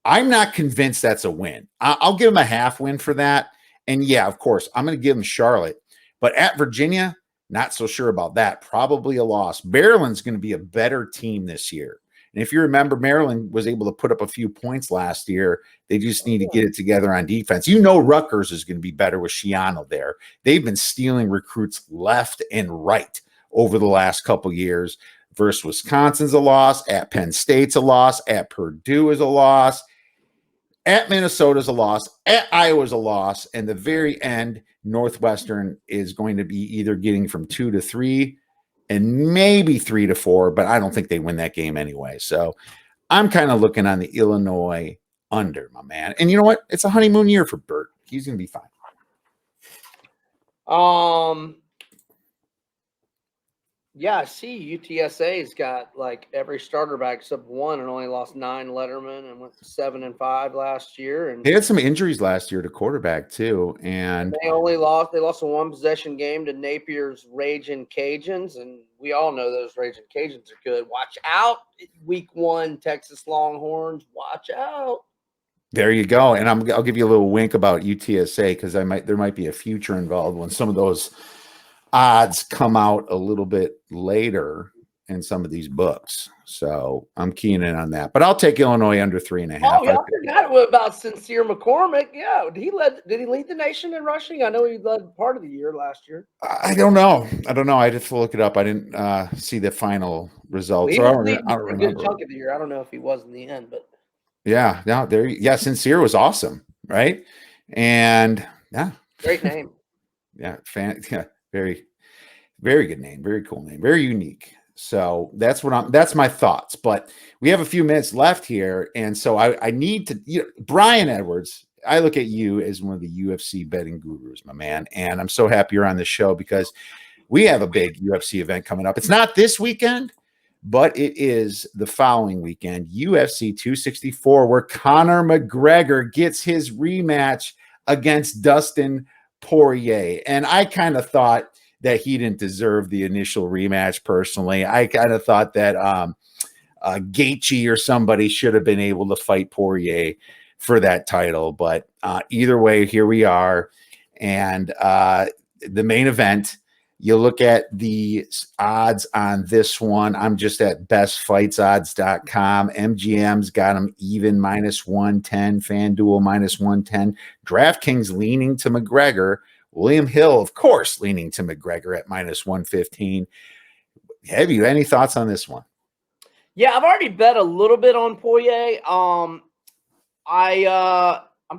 I'm not convinced that's a win. I'll give them a half win for that. And yeah, of course, I'm going to give them Charlotte. But at Virginia, not so sure about that. Probably a loss. Maryland's going to be a better team this year. And if you remember, Maryland was able to put up a few points last year. They just need to get it together on defense. You know, Rutgers is going to be better with Schiano there. They've been stealing recruits left and right over the last couple years. Versus Wisconsin's a loss. At Penn State's a loss. At Purdue is a loss. At Minnesota's a loss. At Iowa's a loss. And the very end, Northwestern is going to be either getting from 2 to 3 and maybe 3 to 4, but I don't think they win that game anyway. So I'm kind of looking on the Illinois under, my man. And you know what? It's a honeymoon year for Bert. He's going to be fine. Yeah, I see UTSA's got like every starter back except one and only lost 9 Letterman and went 7-5 last year. And they had some injuries last year to quarterback too. And they lost a 1-possession game to Napier's Raging Cajuns. And we all know those Raging Cajuns are good. Watch out. Week 1, Texas Longhorns. Watch out. There you go. And I'll give you a little wink about UTSA because there might be a future involved when some of those odds come out a little bit later in some of these books. So I'm keying in on that. But I'll take Illinois under 3.5. Oh, yeah, I forgot about Sincere McCormick. Yeah. Did he lead the nation in rushing? I know he led part of the year last year. I don't know. I'd have to look it up. I didn't see the final results. Well, I don't remember. A good chunk of the year. I don't know if he was in the end, but yeah, Sincere was awesome, right? And yeah. Great name. Yeah, very, very good name, very cool name, very unique. So that's my thoughts. But we have a few minutes left here, and so I need to. Brian Edwards, I look at you as one of the UFC betting gurus, my man, and I'm so happy you're on the show because we have a big UFC event coming up. It's not this weekend, but it is the following weekend, UFC 264, where Conor McGregor gets his rematch against Dustin Poirier, and I kind of thought that he didn't deserve the initial rematch personally. I kind of thought that Gaethje or somebody should have been able to fight Poirier for that title. But either way, here we are. And the main event, you look at the odds on this one. I'm just at bestfightsodds.com. MGM's got them even -110, FanDuel -110. DraftKings leaning to McGregor. William Hill, of course, leaning to McGregor at -115. Have you any thoughts on this one? Yeah, I've already bet a little bit on Poirier. I'm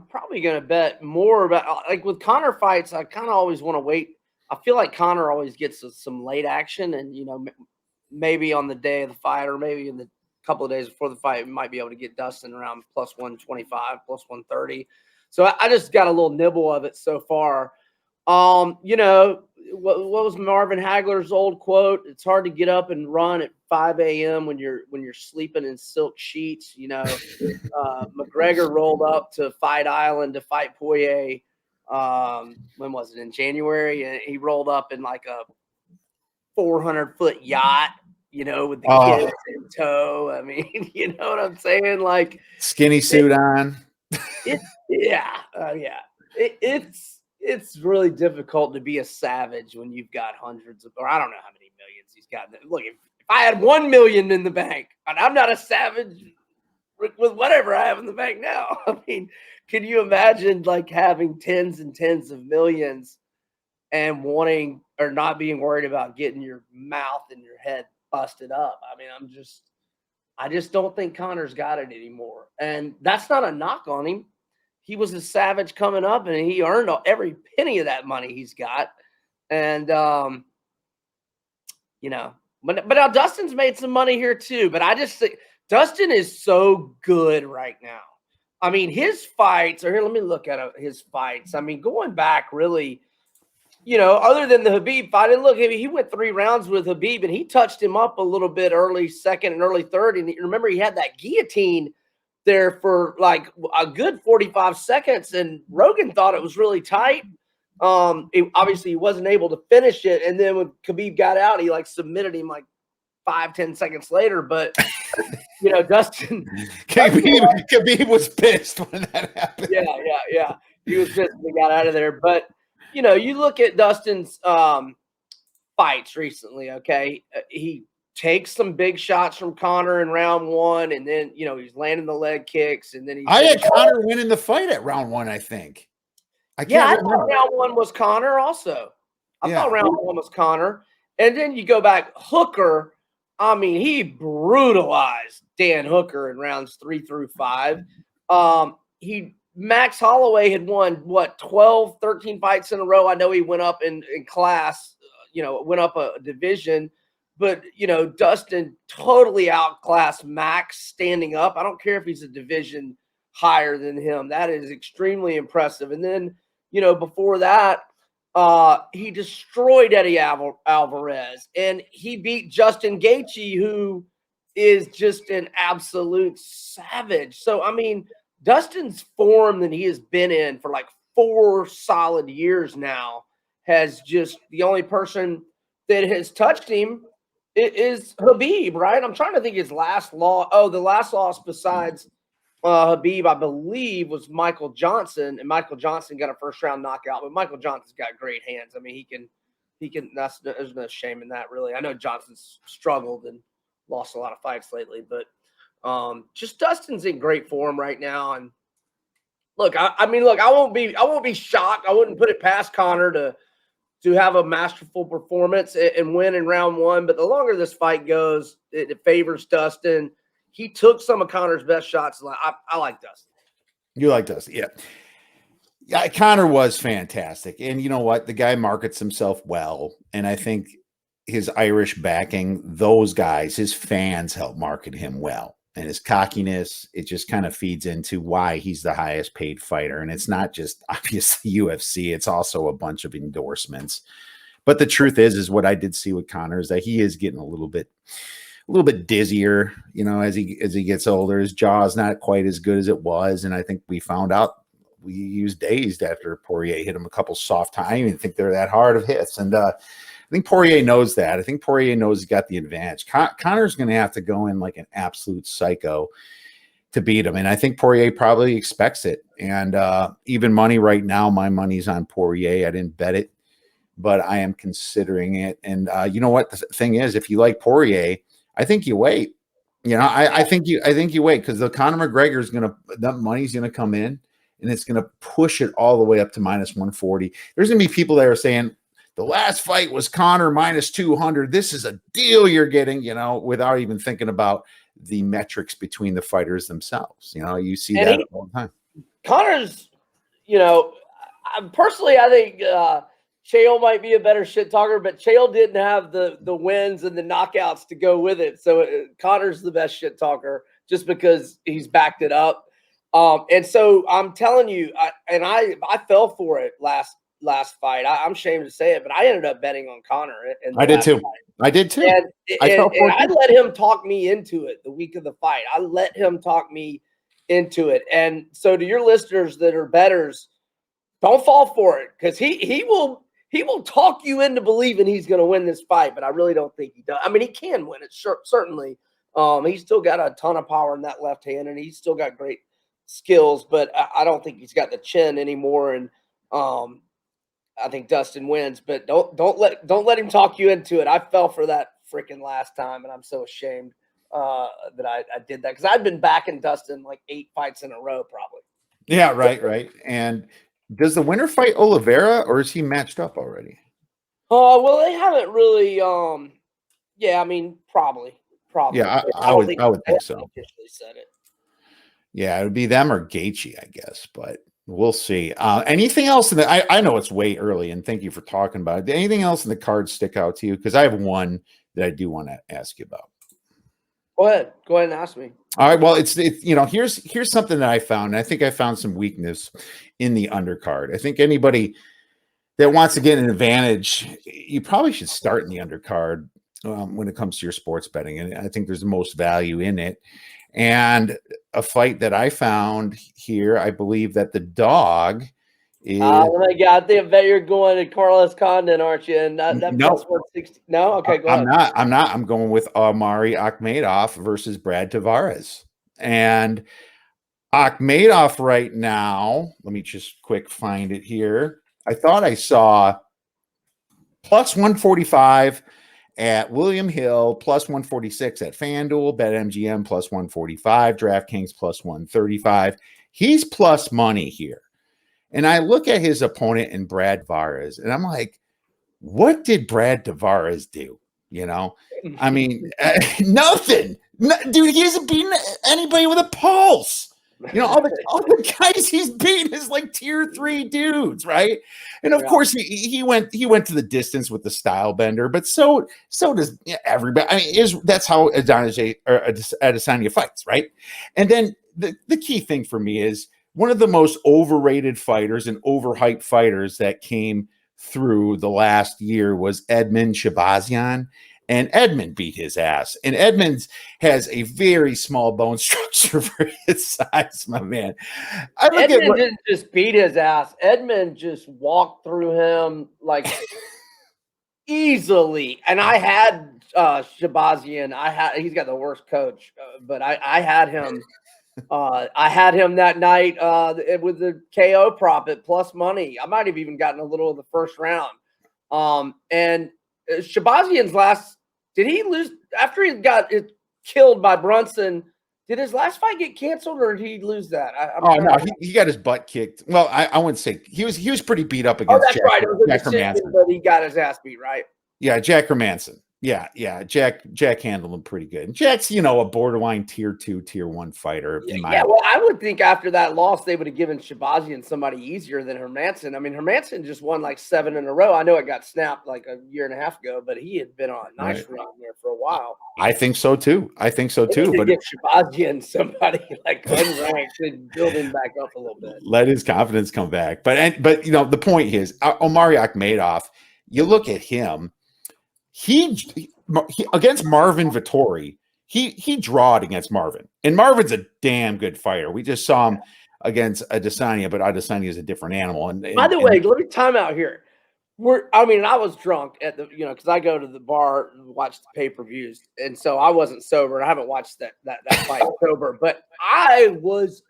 probably going to bet more about like with Conor fights. I kind of always want to wait. I feel like Conor always gets some late action, and maybe on the day of the fight or maybe in the couple of days before the fight, we might be able to get Dustin around +125, +130. So I just got a little nibble of it so far. What was Marvin Hagler's old quote? It's hard to get up and run at 5 a.m. when you're sleeping in silk sheets. McGregor rolled up to Fight Island to fight Poirier. When was it? In January? And he rolled up in like a 400-foot yacht, with the kids in tow. I mean, you know what I'm saying? Like skinny suit on. It's really difficult to be a savage when you've got hundreds of, or I don't know how many millions he's got. Look, if I had 1 million in the bank, and I'm not a savage with whatever I have in the bank now. I mean, can you imagine like having tens and tens of millions and wanting or not being worried about getting your mouth and your head busted up? I mean, I just don't think Conor's got it anymore. And that's not a knock on him. He was a savage coming up, and he earned every penny of that money he's got. And, but now Dustin's made some money here too. But I just think Dustin is so good right now. I mean, his fights are here. Let me look at his fights. I mean, going back really, other than the Khabib fight, and look, he went 3 rounds with Khabib, and he touched him up a little bit early second and early third. And remember, he had that guillotine there for like a good 45 seconds, and Rogan thought it was really tight. Obviously he wasn't able to finish it, and then when Khabib got out, he like submitted him like 5-10 seconds later. But you know, Dustin Khabib was pissed when that happened. yeah, he was pissed when he got out of there. But you know, you look at Dustin's fights recently. Okay, he takes some big shots from Conor in round 1, and then you know he's landing the leg kicks, and then I had Conor winning the fight at round 1. I think. I thought round 1 was Conor also. I thought round 1 was Conor. And then you go back, Hooker. I mean, he brutalized Dan Hooker in rounds 3 through 5. Max Holloway had won, what, 12, 13 fights in a row. I know he went up in class, you know, went up a division. But, you know, Dustin totally outclassed Max standing up. I don't care if he's a division higher than him. That is extremely impressive. And then, you know, before that, he destroyed Eddie Alvarez, and he beat Justin Gaethje, who is just an absolute savage. So, I mean, Dustin's form that he has been in for like 4 solid years now has just, the only person that has touched him is Khabib, right? I'm trying to think his last loss. Oh, the last loss besides Khabib, I believe, was Michael Johnson, and Michael Johnson got a first-round knockout. But Michael Johnson's got great hands. I mean, he can. There's no shame in that, really. I know Johnson's struggled and lost a lot of fights lately, but just Dustin's in great form right now. And look, I mean, look, I won't be shocked. I wouldn't put it past Conor to have a masterful performance and win in round 1. But the longer this fight goes, it favors Dustin. He took some of Conor's best shots. I like Dustin. You like Dustin, yeah. Yeah, Conor was fantastic. And you know what? The guy markets himself well. And I think his Irish backing, those guys, his fans help market him well. And his cockiness, it just kind of feeds into why he's the highest paid fighter. And it's not just obviously UFC, it's also a bunch of endorsements. But the truth is what I did see with Conor is that he is getting a little bit dizzier, you know, as he gets older. His jaw is not quite as good as it was. And I think we found out he was dazed after Poirier hit him a couple soft times. I didn't think they're that hard of hits. And I think Poirier knows that. I think Poirier knows he's got the advantage. Conor's going to have to go in like an absolute psycho to beat him. And I think Poirier probably expects it. And even money right now, my money's on Poirier. I didn't bet it, but I am considering it. And you know what? The thing is, if you like Poirier, I think you wait. You know, I think you wait, because the Conor McGregor is that money's gonna come in, and it's gonna push it all the way up to -140. There's gonna be people that are saying the last fight was Conor -200. This is a deal you're getting, you know, without even thinking about the metrics between the fighters themselves. You know, you see that all the time. Conor's, you know, personally, I think Chael might be a better shit talker, but Chael didn't have the wins and the knockouts to go with it. So Conor's the best shit talker just because he's backed it up. And so I'm telling you, I fell for it last fight. I'm ashamed to say it, but I ended up betting on Conor. I did too. I did too. And I let him talk me into it the week of the fight. I let him talk me into it. And so to your listeners that are bettors, don't fall for it, because he will talk you into believing he's going to win this fight, but I really don't think he does. I mean, he can win it, certainly. He's still got a ton of power in that left hand, and he's still got great skills, but I don't think he's got the chin anymore. And I think Dustin wins, but don't let him talk you into it. I fell for that freaking last time, and I'm so ashamed that I did that, because I'd been backing Dustin like 8 fights in a row, probably. Yeah, right. And does the winner fight Oliveira, or is he matched up already? Well, they haven't really. Yeah, I mean, probably. Yeah, I would think so. Officially said it. Yeah, it would be them or Gaethje, I guess, but we'll see. Anything else in the? I know it's way early, and thank you for talking about it. Did anything else in the cards stick out to you? Because I have one that I do want to ask you about. Go ahead and ask me. All right. Well, it's you know, here's something that I found. And I think I found some weakness in the undercard. I think anybody that wants to get an advantage, you probably should start in the undercard when it comes to your sports betting. And I think there's the most value in it. And a fight that I found here. I believe that the dog is. Oh my God! I bet you're going to Carlos Condon, aren't you? And that No. plus 160. No, okay, go ahead. I'm not. I'm going with Omari Akhmedov versus Brad Tavares. And Akhmedov right now, let me just quick find it here. I thought I saw plus 145 at William Hill, plus 146 at FanDuel, BetMGM plus 145, DraftKings plus 135. He's plus money here. And I look at his opponent in Brad Tavares, and I'm like, what did Brad Tavares do? You know, I mean, nothing. Dude, he hasn't beaten anybody with a pulse. You know, all the guys he's beaten is like tier 3 dudes, right? And of course, he went to the distance with the style bender, but so does everybody. I mean, that's how Adesanya fights, right? And then the key thing for me is one of the most overrated fighters and overhyped fighters that came through the last year was Edmund Shabazian, and Edmund beat his ass. And Edmund has a very small bone structure for his size, my man. Edmund didn't just beat his ass. Edmund just walked through him like easily. And I had Shabazian. He's got the worst coach, but I had him. I had him that night with the KO prop at plus money. I might have even gotten a little of the first round. And Shabazian's did he lose after he got killed by Brunson? Did his last fight get canceled, or did he lose that? No, he got his butt kicked. Well, I wouldn't say he was pretty beat up against. Oh, that's right. It was a decision, but he got his ass beat, right? Yeah, Jack Hermanson. Yeah. Jack handled him pretty good. Jack's, a borderline tier 2, tier 1 fighter. Well, I would think after that loss, they would have given Shabazian somebody easier than Hermanson. I mean, Hermanson just won like 7 in a row. I know it got snapped like a year and a half ago, but he had been on a nice run there for a while. I think so too. But give Shabazian somebody like unranked and build him back up a little bit. Let his confidence come back. But the point is, Omari Akhmedov, you look at him. He against Marvin Vettori, he drawed against Marvin, and Marvin's a damn good fighter. We just saw him against Adesanya, but Adesanya is a different animal. And by the way, let me time out here. I was drunk at the because I go to the bar and watch the pay-per-views, and so I wasn't sober. I haven't watched that fight sober, but I was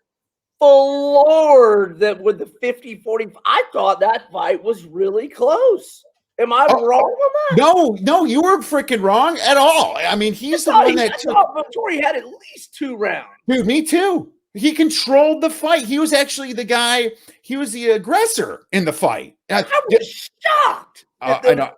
floored that with the 50-40, I thought that fight was really close. Am I wrong on that? No, you weren't freaking wrong at all. I mean, he's the one that Vettori had at least 2 rounds. Dude, me too. He controlled the fight. He was actually the guy. He was the aggressor in the fight. I was shocked. I know.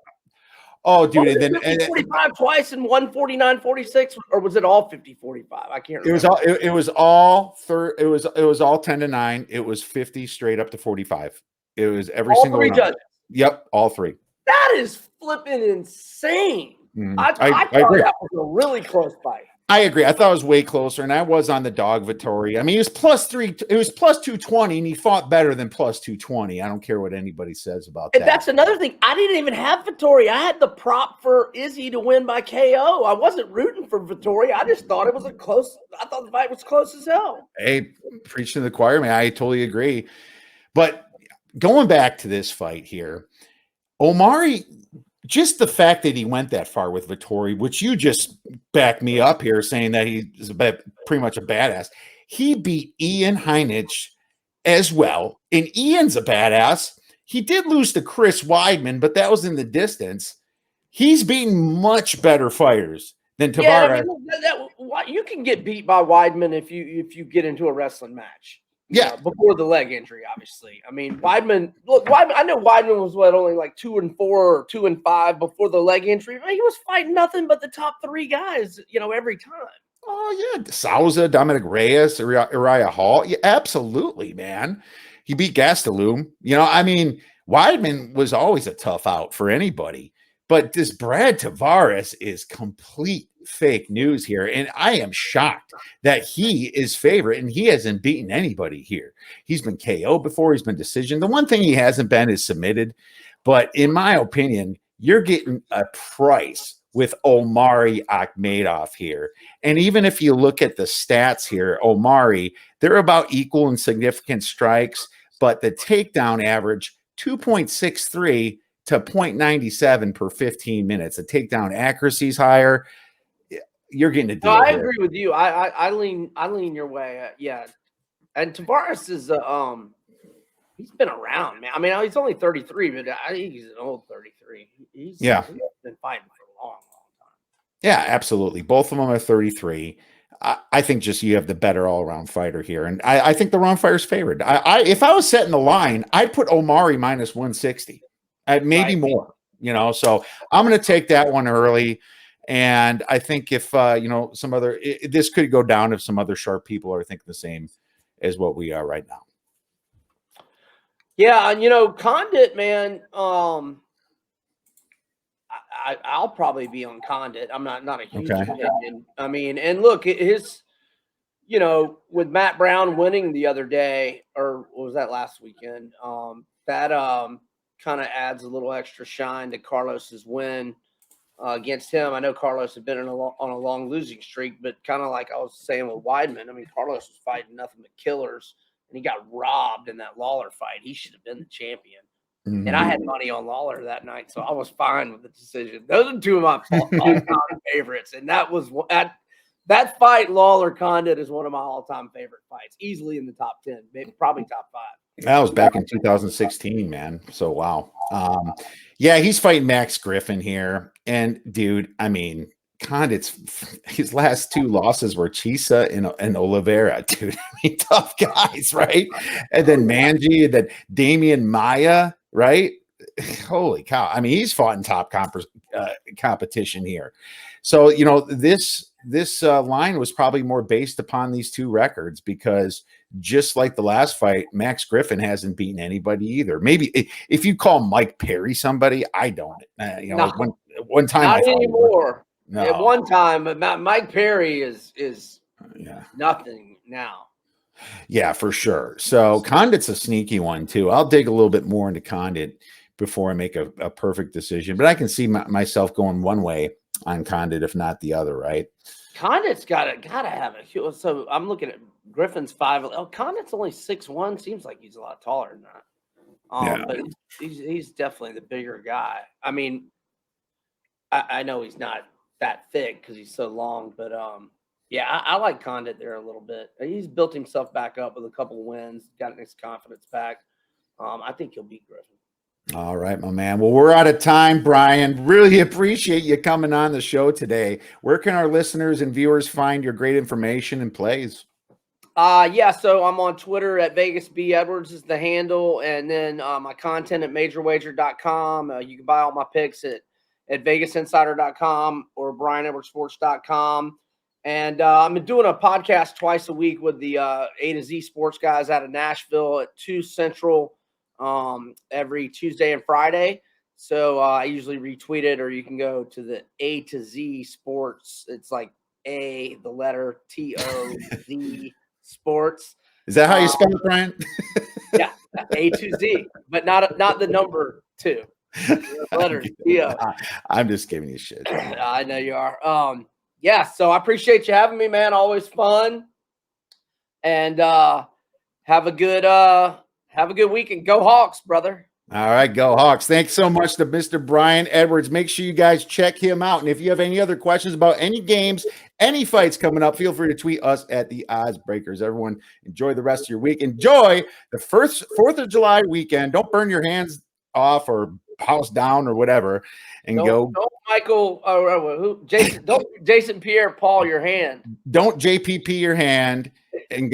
Oh, dude, and then 45 twice and 149-46, or was it all 50-45? I can't remember. It was all 10-9. It was 50 straight up to 45. It was every all single 3 judges. Yep, all 3. That is flipping insane. I thought agree. That was a really close fight. I agree. I thought it was way closer, and I was on the dog Vettori. I mean, he was +3. It was +220, and he fought better than +220. I don't care what anybody says about that. And that's another thing. I didn't even have Vettori. I had the prop for Izzy to win by KO. I wasn't rooting for Vettori. I just thought it was I thought the fight was close as hell. Hey, preach to the choir, man. I totally agree. But going back to this fight here, Omari, just the fact that he went that far with Vettori, which you just backed me up here saying that he is pretty much a badass. He beat Ian Heinisch as well. And Ian's a badass. He did lose to Chris Weidman, but that was in the distance. He's beaten much better fighters than Tavares. Yeah, I mean, you can get beat by Weidman if you get into a wrestling match. Yeah, before the leg injury, obviously. I mean, Weidman. I know Weidman was only like 2-4 or 2-5 before the leg injury. But he was fighting nothing but the top 3 guys, every time. Oh yeah, Souza, Dominic Reyes, Uriah Hall. Yeah, absolutely, man. He beat Gastelum. I mean, Weidman was always a tough out for anybody. But this Brad Tavares is complete fake news here. And I am shocked that he is favorite and he hasn't beaten anybody here. He's been KO before. He's been decision. The one thing he hasn't been is submitted. But in my opinion, you're getting a price with Omari Akhmedov here. And even if you look at the stats here, Omari, they're about equal in significant strikes, but the takedown average 2.63 to 0.97 per 15 minutes. The takedown accuracy is higher. You're getting a deal. No, I here. agree with you. I lean your way. Yeah. And Tavares is he's been around, man. I mean, he's only 33, but I think he's an old 33. He's been fighting for a long time. Yeah, absolutely. Both of them are 33. I think just you have the better all-around fighter here. And I think the wrong fighter's favored. If I was setting the line, I'd put Omari minus 160. Maybe more, So I'm going to take that one early. And I think if, some other – this could go down if some other sharp people are thinking the same as what we are right now. Yeah, Condit, man, I'll probably be on Condit. I'm not a huge opinion. I mean, and look, his, with Matt Brown winning the other day, or was that last weekend? That kind of adds a little extra shine to Carlos's win against him. I know Carlos had been on a long losing streak, but kind of like I was saying with Weidman, I mean, Carlos was fighting nothing but killers, and he got robbed in that Lawler fight. He should have been the champion. And I had money on Lawler that night, so I was fine with the decision. Those are two of my all-time favorites, and that was that fight. Lawler Condit is one of my all-time favorite fights, easily in the top 10, maybe probably top 5. That was back in 2016, man. So wow, yeah, he's fighting Max Griffin here, and dude, I mean, Condit's his last 2 losses were Chisa and Oliveira, dude. I mean, tough guys, right? And then Manji, and then Damian Maia. Right? Holy cow. I mean, he's fought in top competition here. So, this line was probably more based upon these 2 records, because just like the last fight, Max Griffin hasn't beaten anybody either. Maybe if you call Mike Perry somebody, I don't. No, one time not anymore. No. At one time, but Mike Perry is nothing now. Yeah, for sure. So Condit's a sneaky one too. I'll dig a little bit more into Condit before I make a perfect decision, but I can see myself going one way on Condit, if not the other, right? Condit's gotta have a. So I'm looking at Griffin's 5. Oh, Condit's only 6'1". Seems like he's a lot taller than that. But he's definitely the bigger guy. I mean, I know he's not that thick because he's so long, but yeah, I like Condit there a little bit. He's built himself back up with a couple wins, got his confidence back. I think he'll beat Griffin. All right, my man. Well, we're out of time, Brian. Really appreciate you coming on the show today. Where can our listeners and viewers find your great information and plays? Yeah, so I'm on Twitter at Vegas B Edwards is the handle, and then my content at majorwager.com. You can buy all my picks at vegasinsider.com or brianedwardsports.com. And I'm doing a podcast twice a week with the A to Z sports guys out of Nashville at 2 Central every Tuesday and Friday. So I usually retweet it, or you can go to the A to Z sports. It's like A, the letter TOZ sports. Is that how you spell it, Brian? Yeah, A to Z, but not the number 2. Letters. Yeah. I'm just giving you shit. I know you are. Yeah, so I appreciate you having me, man. Always fun. And have a good week, and go Hawks, brother. All right, go Hawks. Thanks so much to Mr. Brian Edwards. Make sure you guys check him out. And if you have any other questions about any games, any fights coming up, feel free to tweet us at the Odds Breakers. Everyone, enjoy the rest of your week. Enjoy the 4th of July weekend. Don't burn your hands off or house down or whatever, and don't Michael, Jason, don't Jason Pierre-Paul your hand. Don't JPP your hand, and